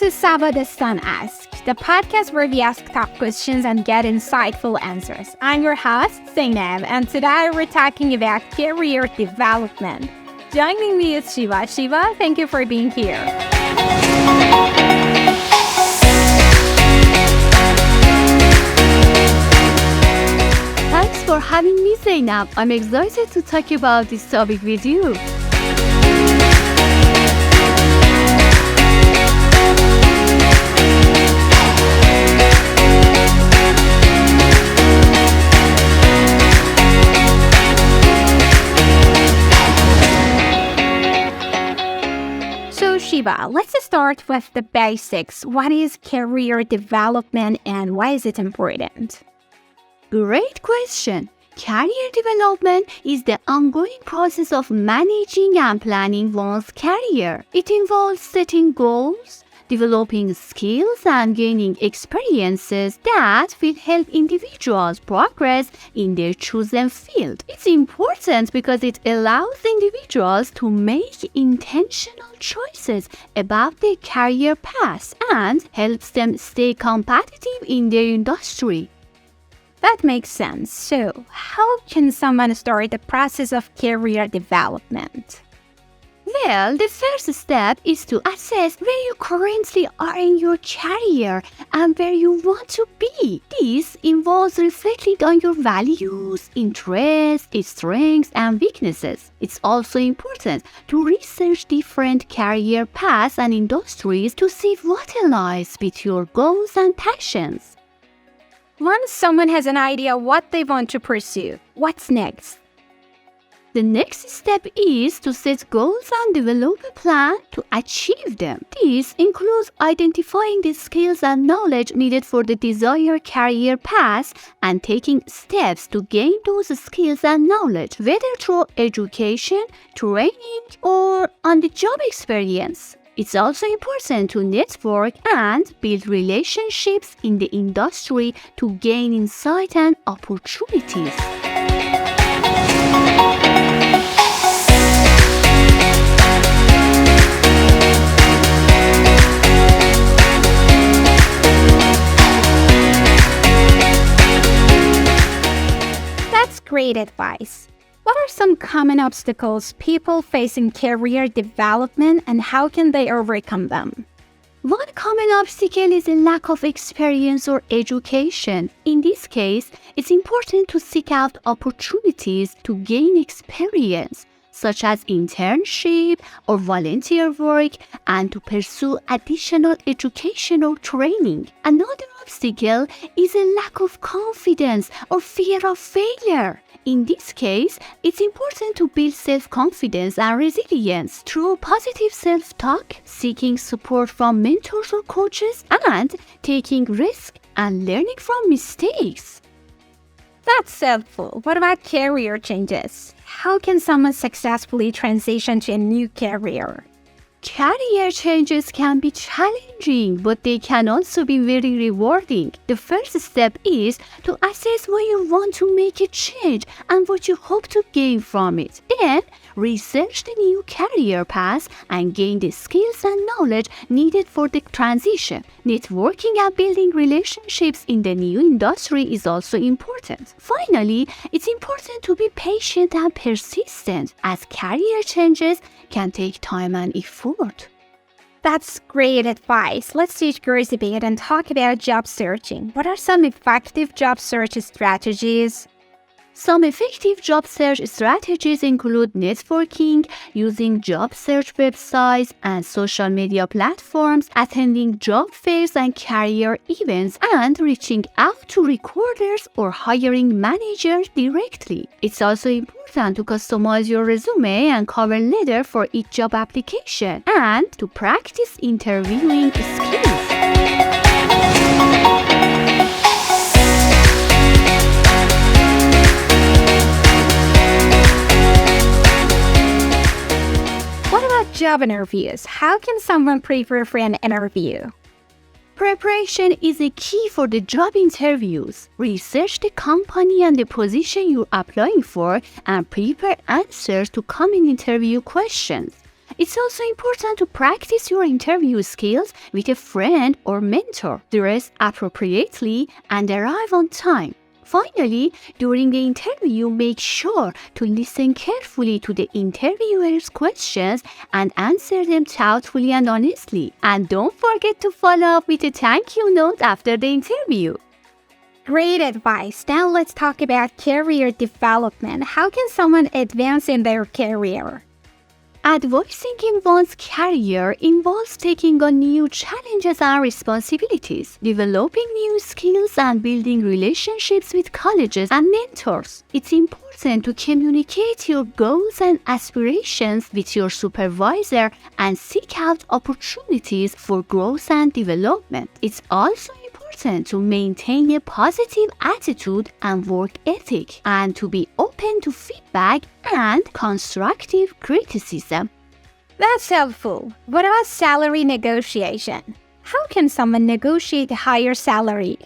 to Savadestan Ask, the podcast where we ask tough questions and get insightful answers. I'm your host, Zeynab, and today we're talking about career development. Joining me is Shiva. Shiva, thank you for being here. Thanks for having me, Zeynab. I'm excited to talk about this topic with you. So Shiva, let's start with the basics. What is career development and why is it important? Great question. Career development is the ongoing process of managing and planning one's career. It involves setting goals, developing skills, and gaining experiences that will help individuals progress in their chosen field. It's important because it allows individuals to make intentional choices about their career path and helps them stay competitive in their industry. That makes sense. So, how can someone start the process of career development? Well, the first step is to assess where you currently are in your career and where you want to be. This involves reflecting on your values, interests, strengths, and weaknesses. It's also important to research different career paths and industries to see what aligns with your goals and passions. Once someone has an idea what they want to pursue, what's next? The next step is to set goals and develop a plan to achieve them. This includes identifying the skills and knowledge needed for the desired career path and taking steps to gain those skills and knowledge, whether through education, training, or on-the-job experience. It's also important to network and build relationships in the industry to gain insight and opportunities. That's great advice. What are some common obstacles people face in career development and how can they overcome them? One common obstacle is a lack of experience or education. In this case, it's important to seek out opportunities to gain experience, such as internship or volunteer work, and to pursue additional education or training. Another obstacle is a lack of confidence or fear of failure. In this case, it's important to build self-confidence and resilience through positive self-talk, seeking support from mentors or coaches, and taking risks and learning from mistakes. That's helpful. What about career changes? How can someone successfully transition to a new career? Career changes can be challenging, but they can also be very rewarding. The first step is to assess why you want to make a change and what you hope to gain from it. Then, research the new career path and gain the skills and knowledge needed for the transition. Networking and building relationships in the new industry is also important. Finally, it's important to be patient and persistent, as career changes can take time and effort. That's great advice. Let's switch gears a bit and talk about job searching. What are some effective job search strategies? Some effective job search strategies include networking, using job search websites and social media platforms, attending job fairs and career events, and reaching out to recruiters or hiring managers directly. It's also important to customize your resume and cover letter for each job application and to practice interviewing skills. Job interviews. How can someone prepare for an interview? Preparation is a key for the job interviews. Research the company and the position you're applying for and prepare answers to common interview questions. It's also important to practice your interview skills with a friend or mentor. Dress appropriately and arrive on time. Finally, during the interview, make sure to listen carefully to the interviewer's questions and answer them thoughtfully and honestly. And don't forget to follow up with a thank you note after the interview. Great advice. Now let's talk about career development. How can someone advance in their career? Advancing in one's career involves taking on new challenges and responsibilities, developing new skills, and building relationships with colleagues and mentors. It's important to communicate your goals and aspirations with your supervisor and seek out opportunities for growth and development. It's also important to maintain a positive attitude and work ethic, and to be open to feedback and constructive criticism. That's helpful. What about salary negotiation? How can someone negotiate a higher salary?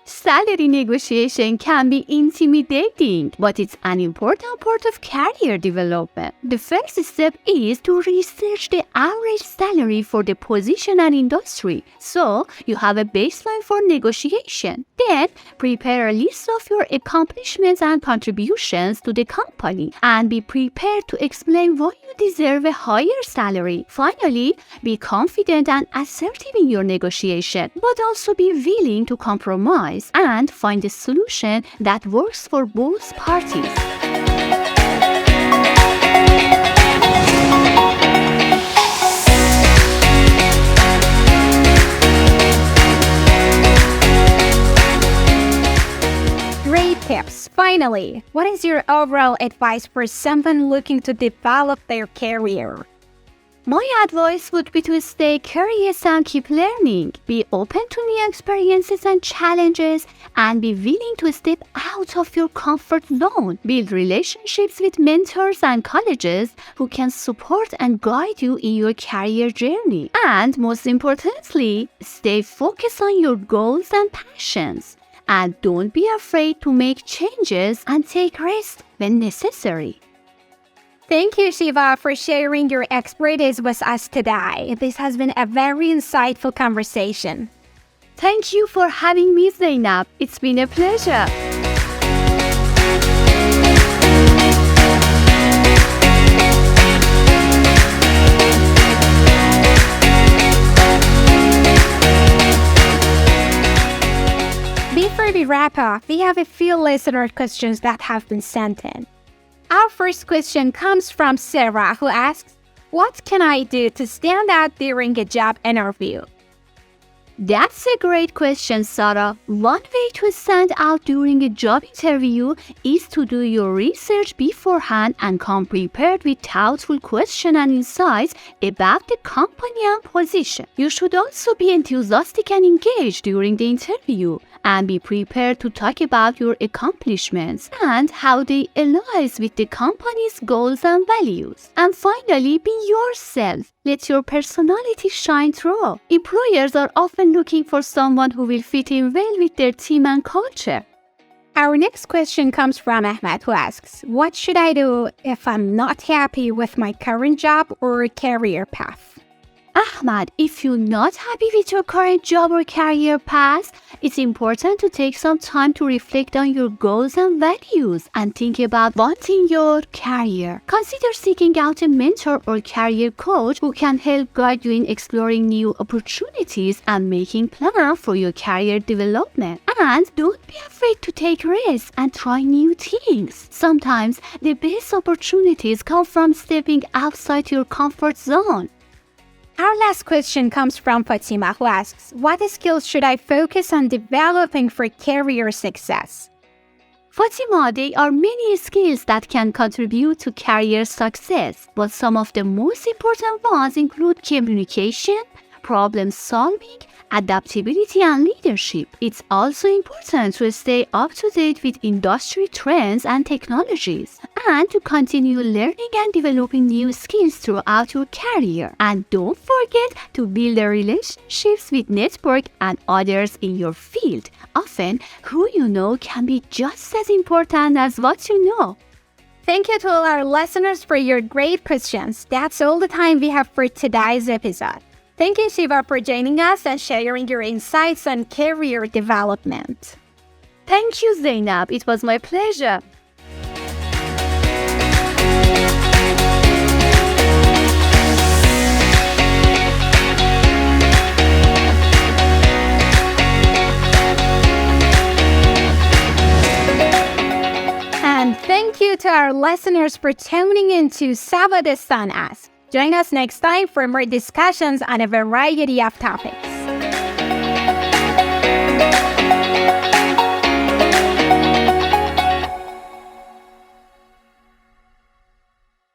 Salary negotiation can be intimidating, but it's an important part of career development. The first step is to research the average salary for the position and industry, so you have a baseline for negotiation. Then, prepare a list of your accomplishments and contributions to the company, and be prepared to explain why you deserve a higher salary. Finally, be confident and assertive in your negotiation, but also be willing to compromise and find a solution that works for both parties. Great tips. Finally, what is your overall advice for someone looking to develop their career? My advice would be to stay curious and keep learning. Be open to new experiences and challenges, and be willing to step out of your comfort zone. Build relationships with mentors and colleagues who can support and guide you in your career journey. And most importantly, stay focused on your goals and passions. And don't be afraid to make changes and take risks when necessary. Thank you, Shiva, for sharing your expertise with us today. This has been a very insightful conversation. Thank you for having me, Zeynab. It's been a pleasure. Before we wrap up, we have a few listener questions that have been sent in. Our first question comes from Sarah, who asks, "What can I do to stand out during a job interview?" That's a great question, Sarah. One way to stand out during a job interview is to do your research beforehand and come prepared with thoughtful questions and insights about the company and position. You should also be enthusiastic and engaged during the interview, and be prepared to talk about your accomplishments and how they align with the company's goals and values. And finally, be yourself. Let your personality shine through. Employers are often looking for someone who will fit in well with their team and culture. Our next question comes from Ahmed, who asks, "What should I do if I'm not happy with my current job or career path?" Ahmad, if you're not happy with your current job or career path, it's important to take some time to reflect on your goals and values and think about wanting your career. Consider seeking out a mentor or career coach who can help guide you in exploring new opportunities and making plans for your career development. And don't be afraid to take risks and try new things. Sometimes the best opportunities come from stepping outside your comfort zone. Our last question comes from Fatima, who asks, "What skills should I focus on developing for career success?" Fatima, there are many skills that can contribute to career success, but some of the most important ones include communication, problem solving, adaptability, and leadership. It's also important to stay up to date with industry trends and technologies, and to continue learning and developing new skills throughout your career. And don't forget to build relationships with network and others in your field. Often, who you know can be just as important as what you know. thank you to all our listeners for your great questions. That's all the time we have for today's episode. Thank you, Shiva, for joining us and sharing your insights on career development. Thank you, Zeynab. It was my pleasure. And thank you to our listeners for tuning in to Savadestan Ask. Join us next time for more discussions on a variety of topics.